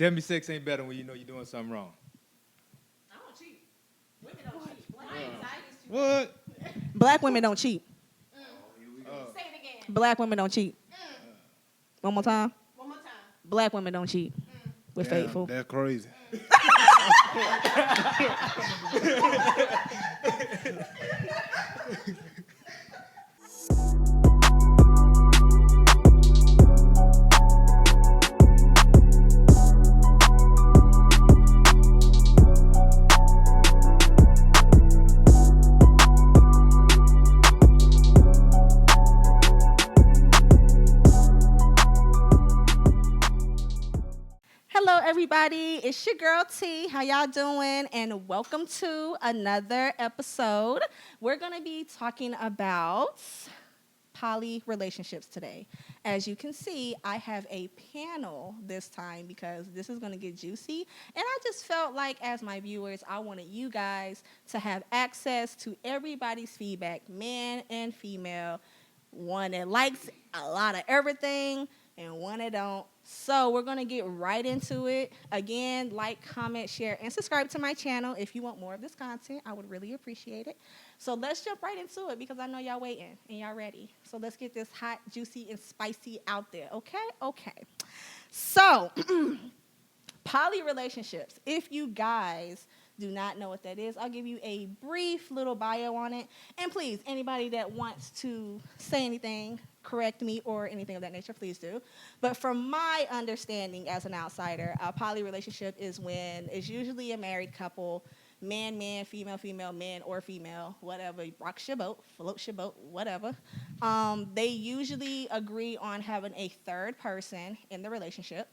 Tell me sex ain't better when you know you're doing something wrong. I don't cheat. Women don't cheat. What? Black women don't cheat. Say it again. Black women don't cheat. One more time. One more time. Black women don't cheat. We're faithful. That's crazy. Hello, everybody. It's your girl T. How y'all doing? And welcome to another episode. We're going to be talking about poly relationships today. As you can see, I have a panel this time because this is going to get juicy. And I just felt like, as my viewers, I wanted you guys to have access to everybody's feedback, man and female. One that likes a lot of everything and one that don't. So we're going to get right into it. Again, like, comment, share, and subscribe to my channel if you want more of this content. I would really appreciate it. So let's jump right into it because I know y'all waiting and y'all ready. So let's get this hot, juicy, and spicy out there, okay? Okay. So, poly relationships. If you guys do not know what that is, I'll give you a brief little bio on it. And please, anybody that wants to say anything, correct me, or anything of that nature, please do. But from my understanding as an outsider, a poly relationship is when it's usually a married couple, man, man, female, female, man or female, whatever, rocks your boat, floats your boat, whatever. They usually agree on having a third person in the relationship.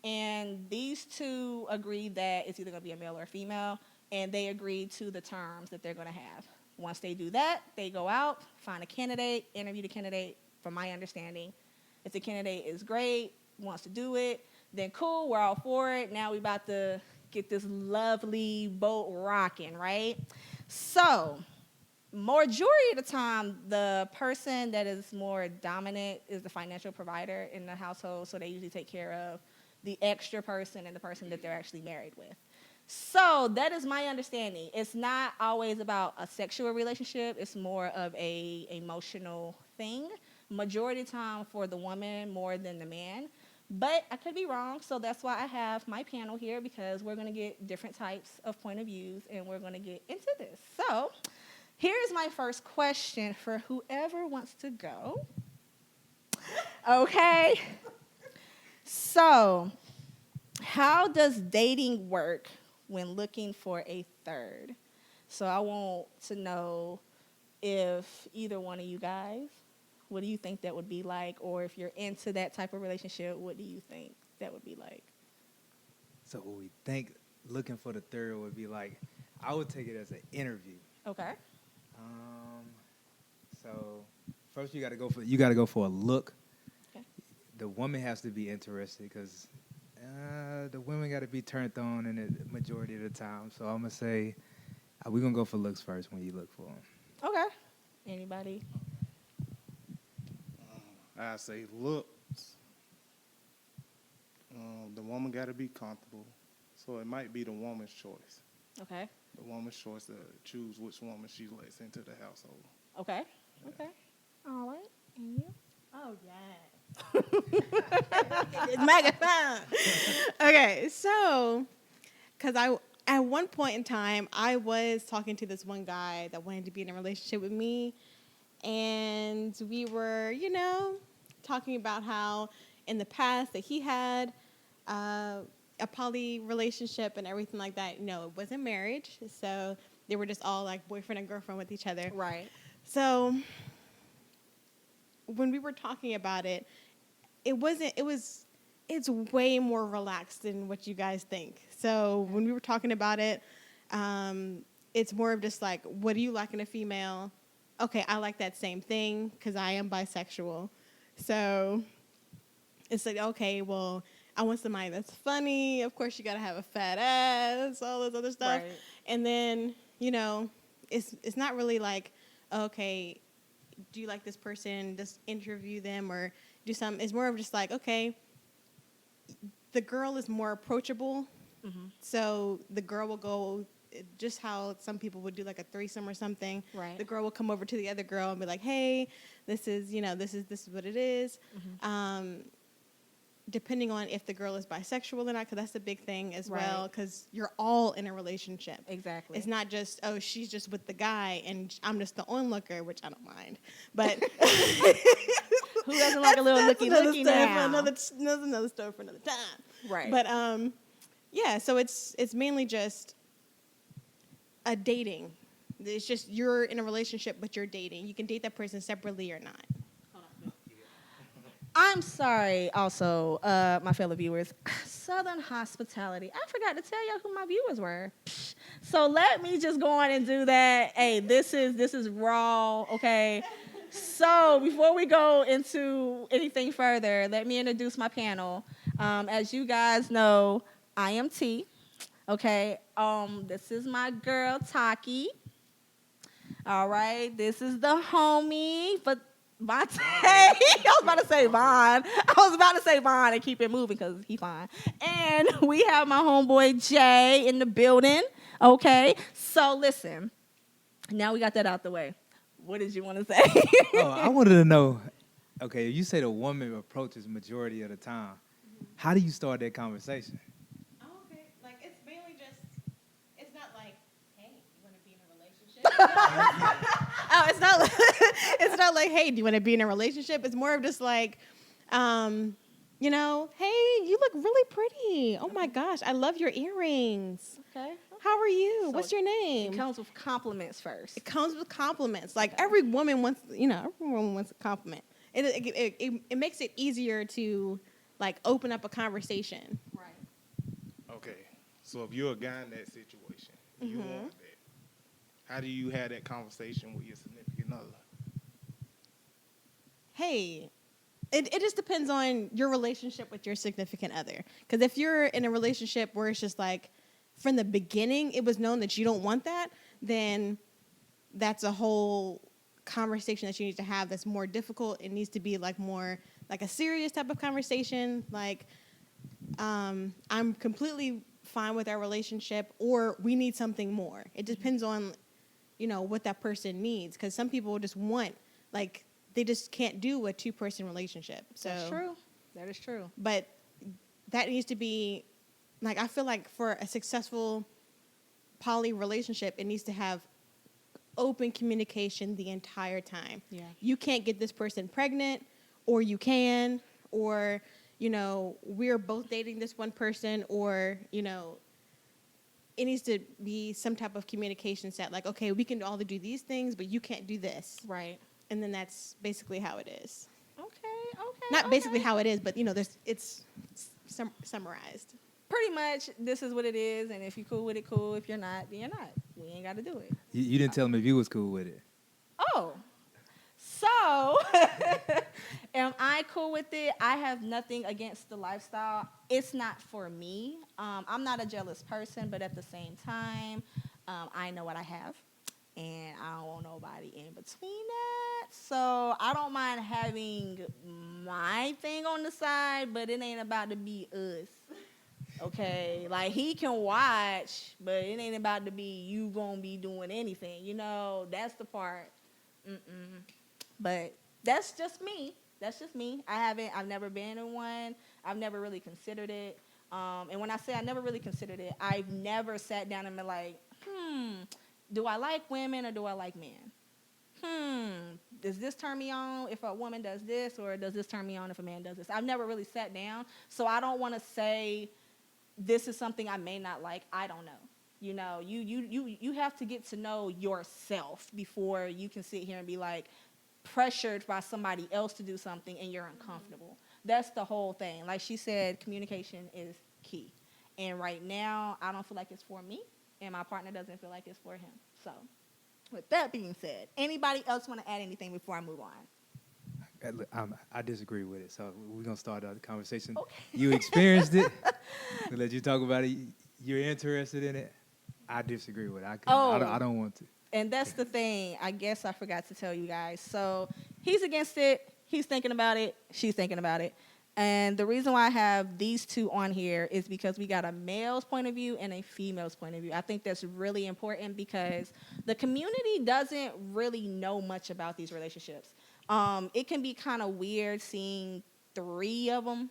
And these two agree that it's either going to be a male or a female, and they agree to the terms that they're going to have. Once they do that, they go out, find a candidate, interview the candidate, from my understanding. If the candidate is great, wants to do it, then cool, we're all for it. Now we're about to get this lovely boat rocking, right? So, majority of the time, the person that is more dominant is the financial provider in the household, so they usually take care of the extra person and the person that they're actually married with. So that is my understanding. It's not always about a sexual relationship. It's more of a emotional thing. Majority of the time for the woman more than the man. But I could be wrong, so that's why I have my panel here because we're going to get different types of point of views and we're going to get into this. So here's my first question for whoever wants to go. Okay. So, how does dating work when looking for a third? So I want to know if either one of you guys, what do you think that would be like? Or if you're into that type of relationship, what do you think that would be like? So what we think looking for the third would be like, I would take it as an interview. Okay. So first you got to go for a look. Okay. The woman has to be interested because the women got to be turned on in the majority of the time. So I'm going to say we're going to go for looks first when you look for them. Okay. Anybody? I say looks. The woman got to be comfortable. So it might be the woman's choice. Okay. The woman's choice to choose which woman she lets into the household. Okay. Okay. All right. And you? Oh, yeah. It's microphone. Okay, so, because at one point in time, I was talking to this one guy that wanted to be in a relationship with me, and we were, talking about how in the past that he had a poly relationship and everything like that. It wasn't marriage, so they were just all like boyfriend and girlfriend with each other. Right. So when we were talking about it, it's way more relaxed than what you guys think. So when we were talking about it, it's more of just like, what do you like in a female? Okay, I like that same thing because I am bisexual. So it's like, okay, well, I want somebody that's funny. Of course, you got to have a fat ass, all this other stuff. Right. And then, it's not really like, okay, do you like this person? Just interview them or do something. It's more of just like, okay, the girl is more approachable. Mm-hmm. So the girl will go just how some people would do like a threesome or something. Right. The girl will come over to the other girl and be like, "Hey, this is what it is." Mm-hmm. Depending on if the girl is bisexual or not, because that's the big thing as Right. well. Because you're all in a relationship. Exactly. It's not just, oh, she's just with the guy and I'm just the onlooker, which I don't mind. But Who doesn't like a little that's another looky story now? that's another story for another time. Right. But yeah. So it's mainly just a dating. It's just you're in a relationship, but you're dating. You can date that person separately or not. I'm sorry, also, my fellow viewers. Southern Hospitality. I forgot to tell y'all who my viewers were. Psh. So let me just go on and do that. Hey, this is raw, okay? So before we go into anything further, let me introduce my panel. As you guys know, I am T. Okay. This is my girl Taki. All right. This is the homie, but Vontae. I was about to say Vaughn. I was about to say Vaughn and keep it moving because he fine. And we have my homeboy Jay in the building. Okay. So listen. Now we got that out the way. What did you want to say? Oh, I wanted to know. Okay, you say the woman approaches majority of the time. How do you start that conversation? Oh, okay. Like it's mainly just, it's not like, hey, you want to be in a relationship? Oh, it's not like, hey, do you want to be in a relationship? It's more of just like, you know, hey, you look really pretty. Oh my gosh, I love your earrings. Okay. How are you? So What's your name? It comes with compliments first. It comes with compliments. Like every woman wants, every woman wants a compliment. It makes it easier to like open up a conversation. Right. Okay, so if you're a guy in that situation, you want that. How do you have that conversation with your significant other? Hey, it just depends on your relationship with your significant other. Because if you're in a relationship where it's just like, from the beginning, it was known that you don't want that, then that's a whole conversation that you need to have that's more difficult. It needs to be like more like a serious type of conversation. Like, I'm completely fine with our relationship, or we need something more. It depends on, what that person needs. Because some people just want, like, they just can't do a two-person relationship. So That's true. That is true. But that needs to be, like, I feel like for a successful poly relationship, it needs to have open communication the entire time. Yeah. You can't get this person pregnant, or you can, or, we're both dating this one person, or, it needs to be some type of communication set. Like, okay, we can all do these things, but you can't do this. Right. And then that's basically how it is. Okay. Not basically how it is, but, it's summarized. Pretty much, this is what it is, and if you're cool with it, cool. If you're not, then you're not. We ain't got to do it. You didn't tell him if you was cool with it. Oh, so am I cool with it? I have nothing against the lifestyle. It's not for me. I'm not a jealous person, but at the same time, I know what I have, and I don't want nobody in between that. So I don't mind having my thing on the side, but it ain't about to be us. Okay, like he can watch, but it ain't about to be you gonna be doing anything. That's the part. But that's just me. That's just me. I've never been in one. I've never really considered it. And when I say I never really considered it, I've never sat down and been like, do I like women or do I like men? Does this turn me on if a woman does this, or does this turn me on if a man does this? I've never really sat down, so I don't want to say this is something I may not like. I don't know. You have to get to know yourself before you can sit here and be like pressured by somebody else to do something and you're uncomfortable. That's the whole thing. Like she said, communication is key. And right now, I don't feel like it's for me, and my partner doesn't feel like it's for him. So, with that being said, anybody else want to add anything before I move on? Look, I disagree with it, so we're going to start the conversation. Okay. You experienced it. We'll let you talk about it. You're interested in it. I disagree with it. I don't want to. And that's the thing. I guess I forgot to tell you guys. So he's against it. He's thinking about it. She's thinking about it. And the reason why I have these two on here is because we got a male's point of view and a female's point of view. I think that's really important because the community doesn't really know much about these relationships. It can be kind of weird seeing 3 of them,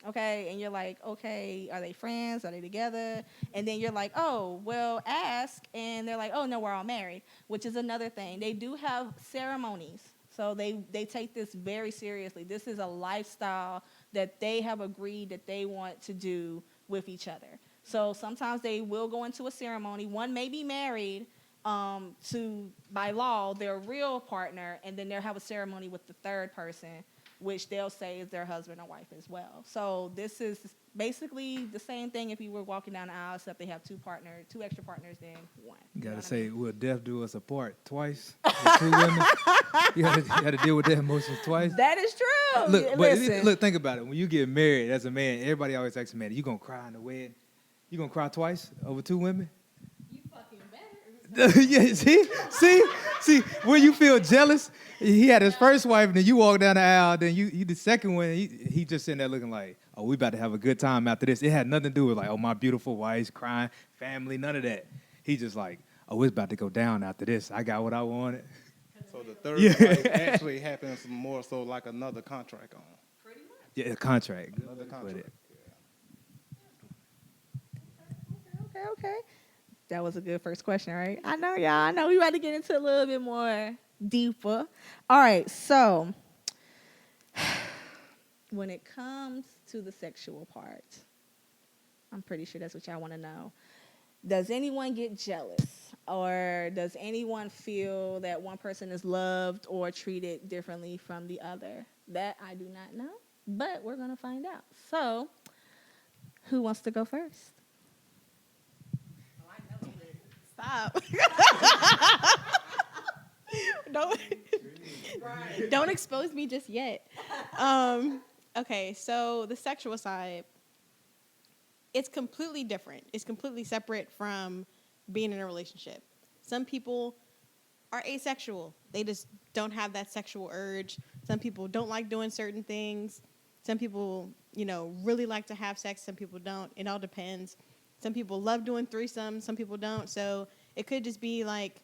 okay? And you're like, okay, are they friends? Are they together? And then you're like, oh, well, ask. And they're like, oh, no, we're all married, which is another thing. They do have ceremonies. So they take this very seriously. This is a lifestyle that they have agreed that they want to do with each other. So sometimes they will go into a ceremony. One may be married to, by law, their real partner, and then they'll have a ceremony with the third person, which they'll say is their husband or wife as well. So this is basically the same thing if you were walking down the aisle, except they have 2 extra partners than one. You know gotta what I say, mean? will death do us apart twice? With 2 women? You gotta deal with that emotion twice. That is true. Look, but Listen. look, think about it. When you get married as a man, everybody always asks a man, you gonna cry in the wedding? You gonna cry twice over 2 women? You fucking better. Yeah, see, when you feel jealous, he had his first wife, and then you walk down the aisle, then you the second one, he just sitting there looking like, oh, we about to have a good time after this. It had nothing to do with like, oh, my beautiful wife's crying, family, none of that. He just like, oh, it's about to go down after this. I got what I wanted. So the third Yeah. wife actually happens more so like another contract on. Pretty much. Yeah, a contract. Another Put contract. it. Okay. That was a good first question, right? I know, y'all. I know we about to get into a little bit more deeper. All right, so when it comes to the sexual part, I'm pretty sure that's what y'all want to know. Does anyone get jealous? Or does anyone feel that one person is loved or treated differently from the other? That I do not know, but we're going to find out. So, who wants to go first? Stop. Don't expose me just yet. Okay, so the sexual side, it's completely different. It's completely separate from being in a relationship. Some people are asexual. They just don't have that sexual urge. Some people don't like doing certain things. Some people, really like to have sex. Some people don't. It all depends. Some people love doing threesomes. Some people don't. So it could just be like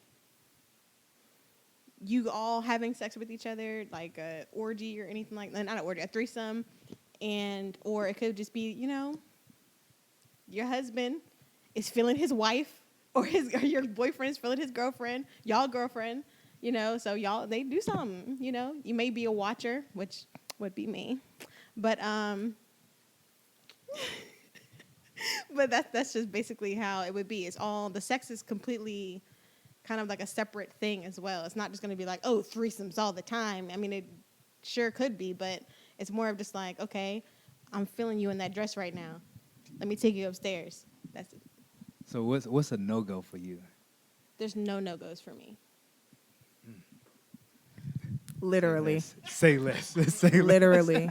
you all having sex with each other, like a orgy or anything like that. Not an orgy, a threesome. Or it could just be, your husband is feeling his wife or your boyfriend's feeling his girlfriend, y'all girlfriend, so they do something, You may be a watcher, which would be me. But but that's just basically how it would be. It's all the sex is completely kind of like a separate thing as well. It's not just going to be like, oh, threesomes all the time. I mean, it sure could be, but it's more of just like, okay, I'm feeling you in that dress right now. Let me take you upstairs. That's it. So what's a no-go for you? There's no no-goes for me. Literally. Say less. Say less. Literally.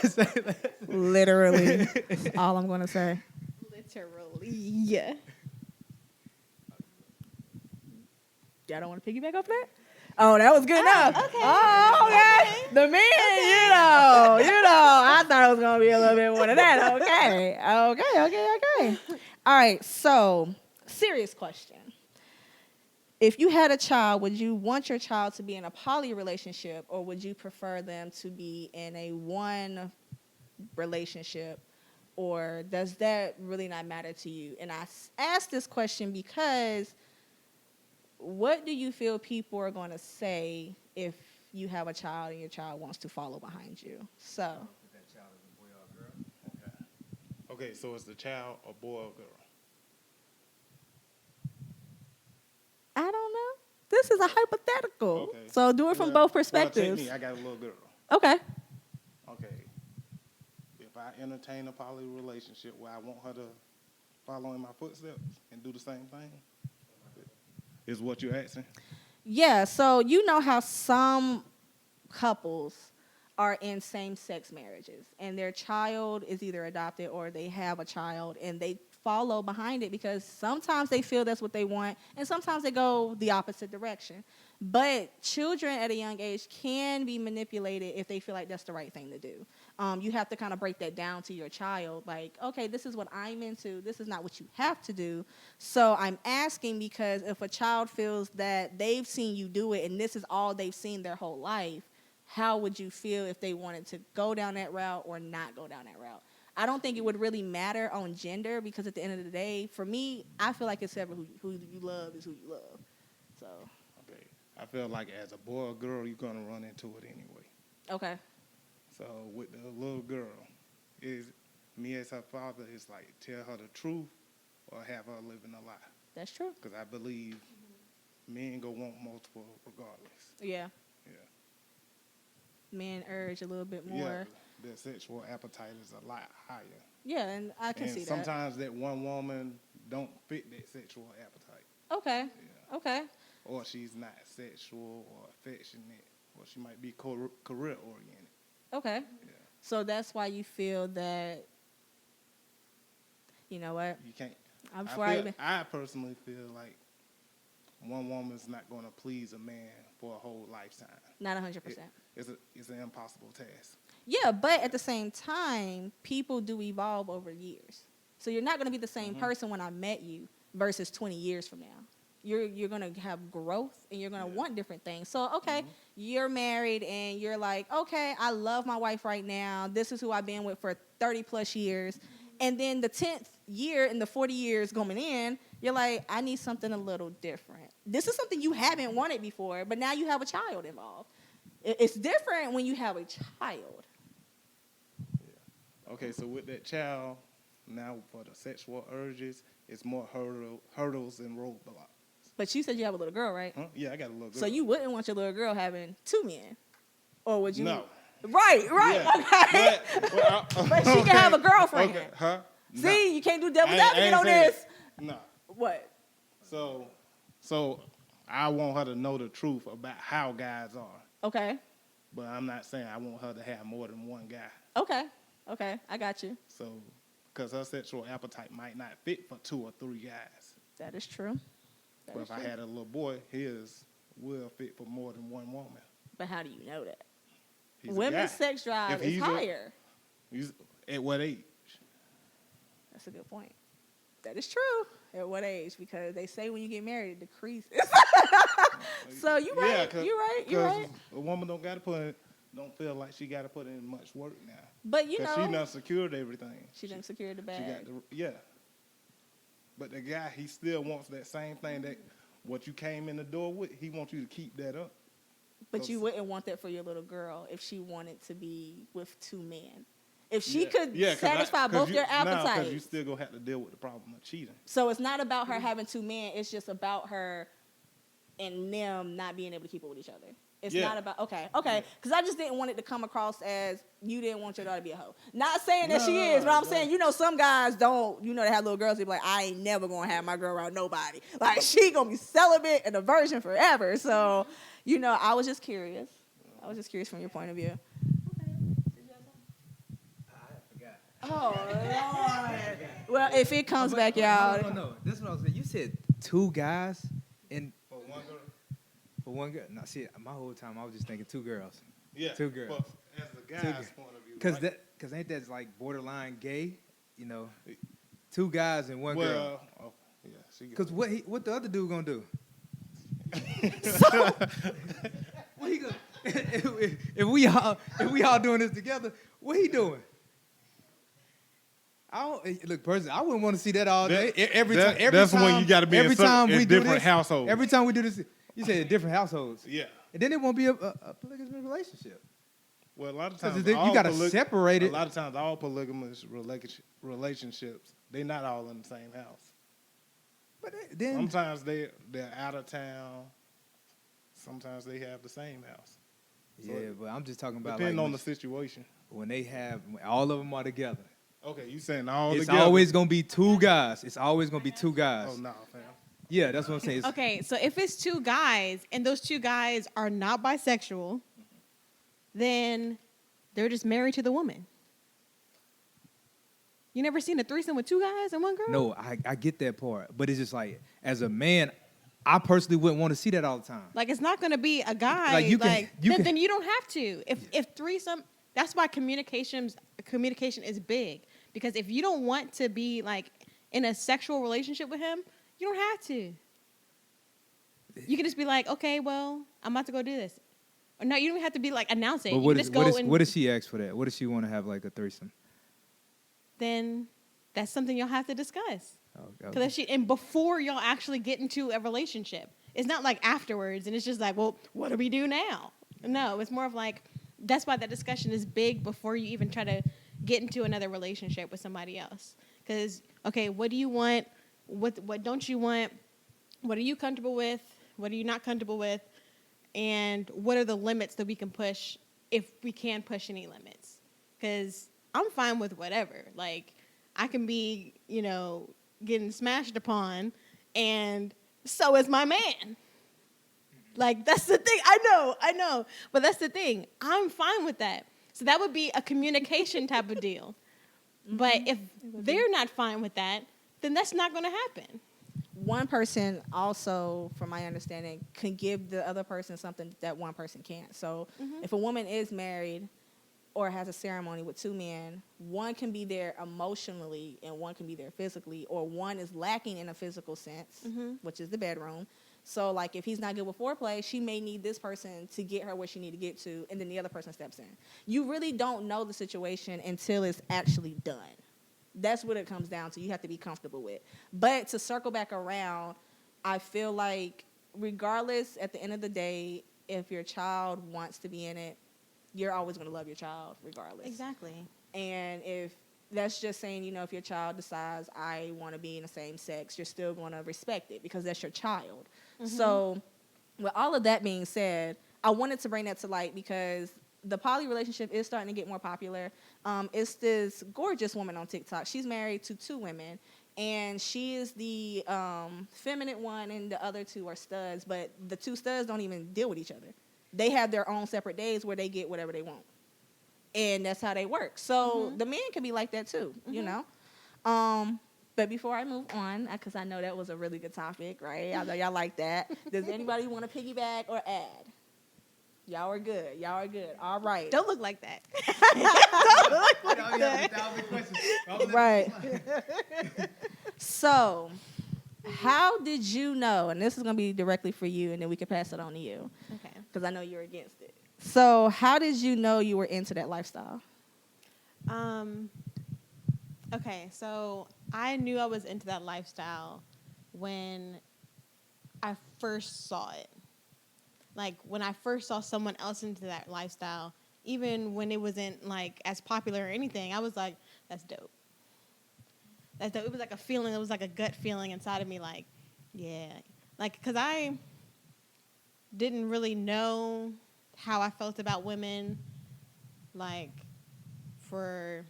Say less. Literally. That's all I'm going to say. Literally. Yeah. Y'all don't want to piggyback off that? Oh, that was good enough. Okay. Oh, okay. The men, I thought it was going to be a little bit more than that. Okay. All right. So, serious question. If you had a child, would you want your child to be in a poly relationship, or would you prefer them to be in a one relationship, or does that really not matter to you? And I asked this question because what do you feel people are going to say if you have a child and your child wants to follow behind you? So, Okay, so it's the child, a boy or girl? I don't know. This is a hypothetical. Okay. So do it from both perspectives. Well, take me. I got a little girl. Okay. Okay. If I entertain a poly relationship where I want her to follow in my footsteps and do the same thing, is what you're asking? Yeah, so you know how some couples are in same-sex marriages, and their child is either adopted or they have a child, and they follow behind it because sometimes they feel that's what they want, and sometimes they go the opposite direction. But children at a young age can be manipulated if they feel like that's the right thing to do. You have to kind of break that down to your child, like, okay, this is what I'm into. This is not what you have to do. So I'm asking because if a child feels that they've seen you do it and this is all they've seen their whole life, how would you feel if they wanted to go down that route or not go down that route? I don't think it would really matter on gender because at the end of the day, for me, I feel like it's ever who you love is who you love. So. Okay. I feel like as a boy or girl, you're going to run into it anyway. Okay. So with the little girl, is me as her father is like tell her the truth or have her living a lie. That's true. Because I believe men go want multiple regardless. Yeah. Yeah. Men urge a little bit Yeah. more. Their sexual appetite is a lot higher. Yeah, and I can And see that. sometimes that one woman don't fit that sexual appetite. Okay. Yeah. Okay. Or she's not sexual or affectionate, or she might be career oriented. Okay. Yeah. So that's why you feel that, you know what? You can't. I'm I personally feel like one woman's not going to please a man for a whole lifetime. Not 100%. It's an impossible task. Yeah, but at the same time, people do evolve over years. So you're not going to be the same person when I met you versus 20 years from now. You're going to have growth and you're going to want different things. So, okay, you're married and you're like, okay, I love my wife right now. This is who I've been with for 30 plus years. And then the 10th year and the 40 years going in, you're like, I need something a little different. This is something you haven't wanted before, but now you have a child involved. It's different when you have a child. Yeah. Okay, so with that child, now for the sexual urges, it's more hurdles and roadblocks. But you said you have a little girl, right? Huh? Yeah, I got a little girl. So you wouldn't want your little girl having two men? Or would you? No. Right, Yeah. okay. But she can have a girlfriend. Okay, huh? See, you can't do double I advocate ain't on saying this. No. What? So I want her to know the truth about how guys are. Okay. But I'm not saying I want her to have more than one guy. Okay, I got you. So, because her sexual appetite might not fit for 2 or 3 guys. That is true. But if I had a little boy, his will fit for more than one woman. But how do you know that? He's a Women's guy. sex drive If is he's higher. He's at what age? That's a good point. That is true. At what age? Because they say when you get married, it decreases. So you're right. Yeah, You're right. You're right. A woman don't feel like she got to put in much work now. But you Because know, she done secured everything. she done secured the She bag. got But the guy, he still wants that same thing that what you came in the door with. He wants you to keep that up. But you wouldn't want that for your little girl if she wanted to be with 2 men. If she could satisfy both their appetites. Because you still going to have to deal with the problem of cheating. So it's not about her having 2 men. It's just about her and them not being able to keep up with each other. It's not about, okay. Because I just didn't want it to come across as you didn't want your daughter to be a hoe. Not saying that she is, but I'm saying, you know, some guys don't, you know, they have little girls, they be like, I ain't never going to have my girl around nobody. Like, she going to be celibate and a virgin forever. So, you know, I was just curious. I was just curious from your point of view. Oh, Lord. Well, if it comes back, y'all. No. That's what I was saying. You said 2 guys and For one girl? for one girl. No, see, my whole time I was just thinking 2 girls. Yeah. 2 girls. But as the guy's point of view. Because ain't that like borderline gay? You know, 2 guys and 1 girl. Oh, yeah. Because what the other dude gonna do? What he gonna, if we all doing this together, what he doing? Look, personally, I wouldn't want to see that all day. Every time. That's when you gotta be in we do different this, households. Every time we do this, you said different households. Yeah. And then it won't be a polygamous relationship. Well, a lot of times You got to separate it. A lot of times, all polygamous relationships, they're not all in the same house. But then Sometimes they're out of town. Sometimes they have the same house. So yeah, but I'm just talking about depending like on the situation. when all of them are together. Okay, you saying all It's together? always gonna be 2 guys. It's always gonna be 2 guys. Oh no, fam. Yeah, that's what I'm saying. Okay, so if it's 2 guys and those 2 guys are not bisexual, then they're just married to the woman. You never seen a threesome with 2 guys and 1 girl? No, I get that part, but it's just like as a man, I personally wouldn't want to see that all the time. Like, it's not going to be a guy. Like, you can- Then you don't have to. If threesome, that's why communication is big. Because if you don't want to be like in a sexual relationship with him, you don't have to. You can just be like, okay, well, I'm about to go do this. Or no, you don't have to be like announcing. But You can just go what does she ask for that? What does she want to have like a threesome? Then that's something you'll have to discuss. Okay. Because and before y'all actually get into a relationship, it's not like afterwards, and it's just like, well, what do we do now? No, it's more of like, that's why that discussion is big before you even try to get into another relationship with somebody else. Because, okay, what do you want? What don't you want? What are you comfortable with? What are you not comfortable with? And what are the limits that we can push if we can push any limits? Because I'm fine with whatever. Like, I can be, getting smashed upon, and so is my man. Like, that's the thing. I know. But that's the thing. I'm fine with that. So that would be a communication type of deal. But if they're not fine with that, then that's not going to happen. One person also, from my understanding, can give the other person something that one person can't. So if a woman is married or has a ceremony with 2 men, one can be there emotionally and one can be there physically, or one is lacking in a physical sense, which is the bedroom. So, like, if he's not good with foreplay, she may need this person to get her where she need to get to, and then the other person steps in. You really don't know the situation until it's actually done. That's what it comes down to. You have to be comfortable with. But to circle back around, I feel like regardless, at the end of the day, if your child wants to be in it, you're always going to love your child regardless. Exactly. And if that's just saying, if your child decides I want to be in the same sex, you're still going to respect it because that's your child. So with all of that being said, I wanted to bring that to light because the poly relationship is starting to get more popular. It's this gorgeous woman on TikTok. She's married to 2 women, and she is the feminine one, and the other 2 are studs. But the 2 studs don't even deal with each other. They have their own separate days where they get whatever they want, and that's how they work. So the man can be like that too, But before I move on, because I know that was a really good topic, right? I know y'all like that. Does anybody want to piggyback or add? Y'all are good. All right. Don't look like that. Right. So, how did you know, and this is going to be directly for you, and then we can pass it on to you. Okay. Because I know you're against it. So, how did you know you were into that lifestyle? Okay, so I knew I was into that lifestyle when I first saw it. Like, when I first saw someone else into that lifestyle, even when it wasn't, like, as popular or anything, I was like, that's dope. That's dope. It was like a feeling. It was like a gut feeling inside of me, like, yeah. Like, because I didn't really know how I felt about women, like, for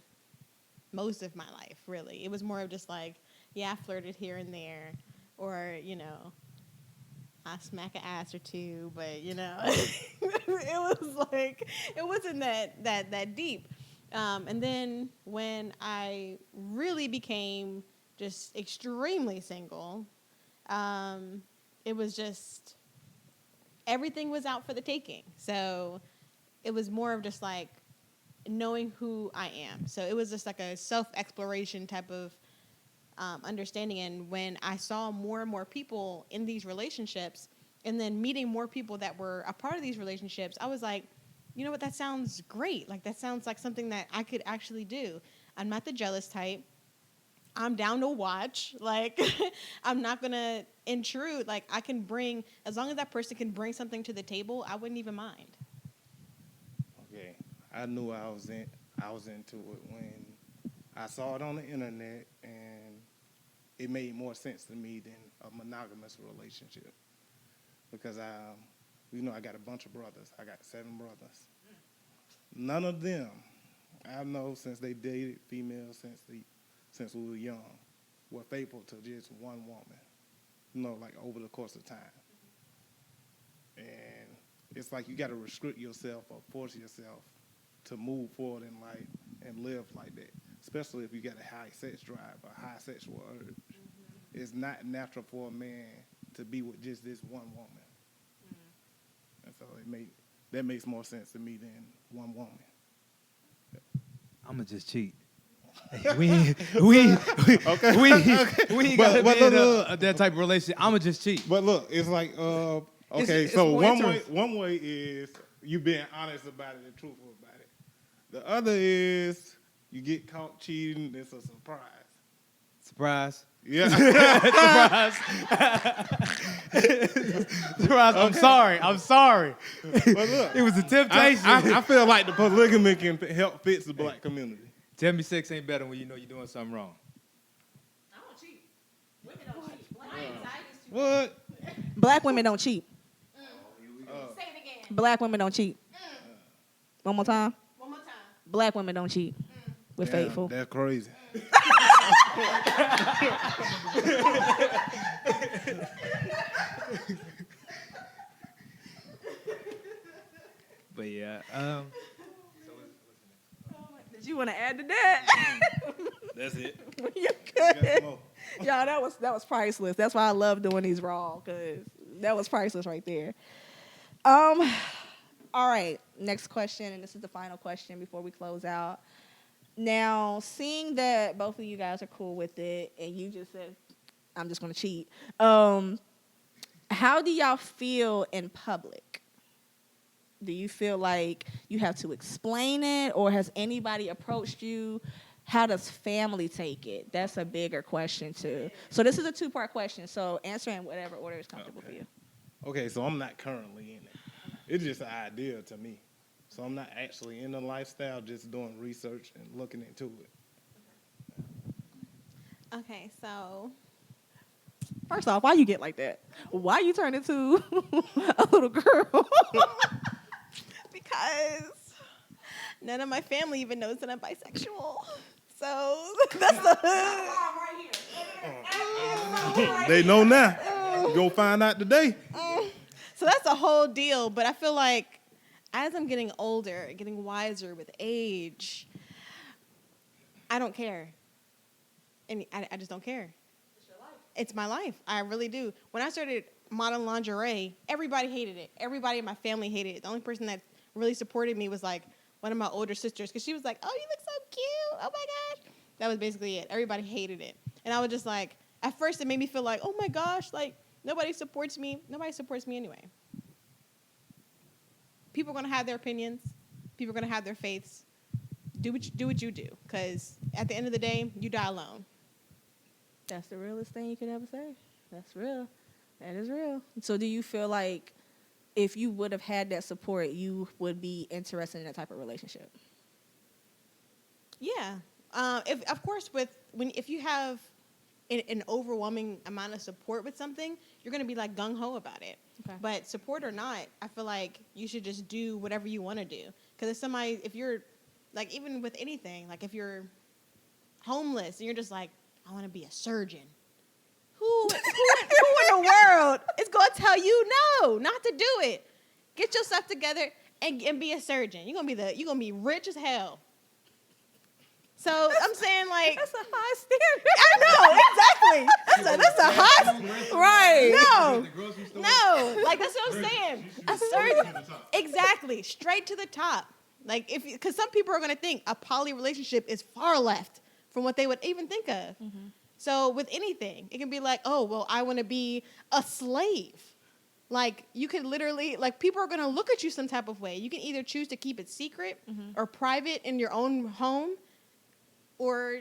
most of my life, really. It was more of just like, yeah, I flirted here and there, or, I smack an ass or 2, but, it was like, it wasn't that deep. And then when I really became just extremely single, it was just, everything was out for the taking. So it was more of just like knowing who I am. So it was just like a self-exploration type of understanding. And when I saw more and more people in these relationships and then meeting more people that were a part of these relationships, I was like, you know what, that sounds great. Like, that sounds like something that I could actually do. I'm not the jealous type. I'm down to watch. Like, I'm not going to intrude. Like, I can bring, as long as that person can bring something to the table, I wouldn't even mind. Okay, I knew I was into it when I saw it on the internet, and it made more sense to me than a monogamous relationship because I got a bunch of brothers. I got 7 brothers. None of them, I know, since they dated females since we were young, were faithful to just one woman. Like over the course of time. And it's like you got to restrict yourself or force yourself to move forward in life and live like that, especially if you got a high sex drive, a high sexual urge. It's not natural for a man to be with just this one woman. And so that makes more sense to me than one woman. I'ma just cheat. we ain't got that type of relationship. I'ma just cheat. But look, it's like It's so more interesting. one way is you being honest about it and truthful about it. The other is you get caught cheating. It's a surprise. Surprise. Yeah. Surprise. I'm sorry. But look, It was a temptation. I feel like the polygamy can help fix the black community. Tell me sex ain't better when you know you're doing something wrong. I don't cheat. Women don't cheat. My anxiety is too What? Black women don't cheat. Say it again. Black women don't cheat. One more time. One more time. Black women don't cheat. We're Damn, faithful. That's crazy. But yeah, Did you want to add to that? that's it. You Got good. some more. Y'all, that was priceless. That's why I love doing these raw, because that was priceless right there. All right, next question, and this is the final question before we close out. Now, seeing that both of you guys are cool with it, and you just said, I'm just going to cheat, how do y'all feel in public? Do you feel like you have to explain it, or has anybody approached you? How does family take it? That's a bigger question, too. So this is a two-part question, so answer in whatever order is comfortable for you. Okay, so I'm not currently in it. It's just an idea to me. So I'm not actually in the lifestyle, just doing research and looking into it. Okay, so First off, why you get like that? Why you turn into a little girl? because none of my family even knows that I'm bisexual. So that's the Right here. They know now. Go find out today. So that's a whole deal. But I feel like as I'm getting older, getting wiser with age, I don't care. And I just don't care. It's your life. It's my life. I really do. When I started modern lingerie, everybody hated it. Everybody in my family hated it. The only person that really supported me was like one of my older sisters, because she was like, "Oh, you look so cute. Oh my gosh." That was basically it. Everybody hated it. And I was just like, at first it made me feel like, oh my gosh, like nobody supports me. Nobody supports me anyway. People are going to have their opinions. People are going to have their faiths. Do what you do, because at the end of the day, you die alone. That's the realest thing you could ever say. That's real. That is real. So do you feel like if you would have had that support, you would be interested in that type of relationship? Yeah. If you have an overwhelming amount of support with something, you're going to be like gung ho about it. Okay. But support or not, I feel like you should just do whatever you want to do. Because if you're like, even with anything, like if you're homeless and you're just like, I want to be a surgeon. Who in the world is going to tell you no, not to do it? Get yourself together and be a surgeon. You're gonna be rich as hell. So I'm saying, like, That's a high standard. I know, exactly. That's a high, Right. no, like that's what I'm saying. A surgeon, exactly, straight to the top. Like because some people are gonna think a poly relationship is far left from what they would even think of. Mm-hmm. So with anything, it can be like, oh, well, I want to be a slave. Like you could literally, like people are gonna look at you some type of way. You can either choose to keep it secret or private in your own home, or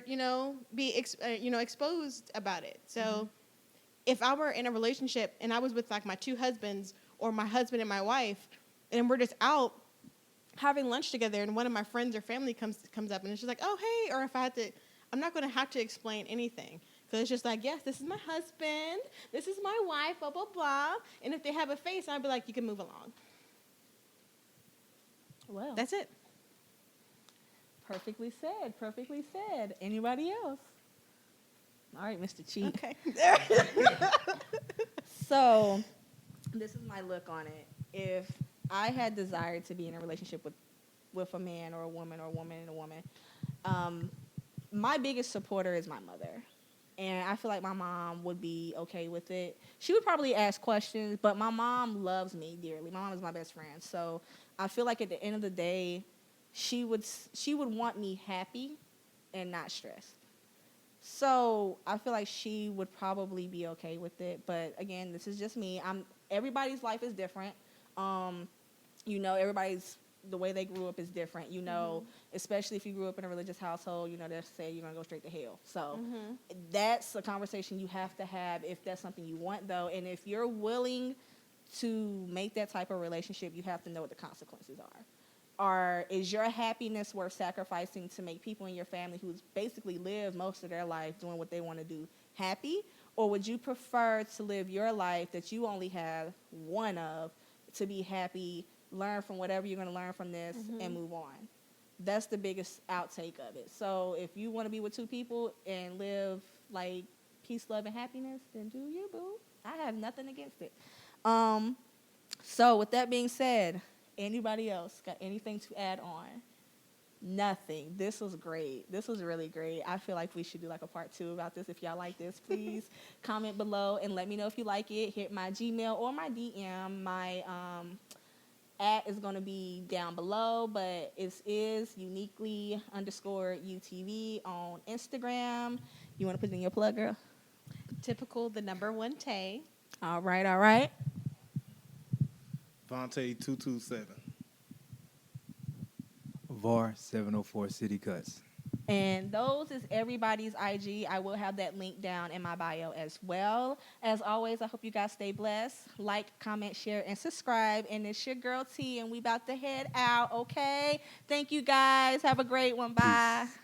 be exposed about it. So if I were in a relationship and I was with like my two husbands or my husband and my wife, and we're just out having lunch together, and one of my friends or family comes up and it's just like, oh hey, or if I had to, I'm not going to have to explain anything, because it's just like, yes, this is my husband, this is my wife, blah blah blah, and if they have a face, I'd be like, you can move along. Well, That's it. perfectly said. Perfectly said. Anybody else? All right, Mr. Cheat. Okay. So, this is my look on it. If I had desired to be in a relationship with with a man or a woman and a woman. My biggest supporter is my mother. And I feel like my mom would be okay with it. She would probably ask questions, but my mom loves me dearly. My mom is my best friend. So I feel like at the end of the day, she would want me happy and not stressed. So I feel like she would probably be okay with it. But again, this is just me. Everybody's life is different. Everybody's the way they grew up is different. Especially if you grew up in a religious household, they'll say you're gonna go straight to hell. So that's a conversation you have to have if that's something you want, though. And if you're willing to make that type of relationship, you have to know what the consequences are. Is your happiness worth sacrificing to make people in your family who's basically lived most of their life doing what they want to do happy? Or would you prefer to live your life that you only have one of to be happy, learn from whatever you're going to learn from this, and move on? That's the biggest outtake of it. So if you want to be with two people and live like peace, love, and happiness, then do you, boo. I have nothing against it. So with that being said, anybody else got anything to add on? Nothing. This was great. This was really great. I feel like we should do like a part 2 about this. If y'all like this, please comment below and let me know if you like it. Hit my Gmail or my DM. My @ is going to be down below, but it is uniquely_UTV on Instagram. You want to put it in your plug, girl? Typical, the number 1 Tay. All right. Vontae 227. VAR 704 City Cuts. And those is everybody's IG. I will have that link down in my bio as well. As always, I hope you guys stay blessed. Like, comment, share, and subscribe. And it's your girl T, and we about to head out, okay? Thank you guys. Have a great one. Bye. Peace.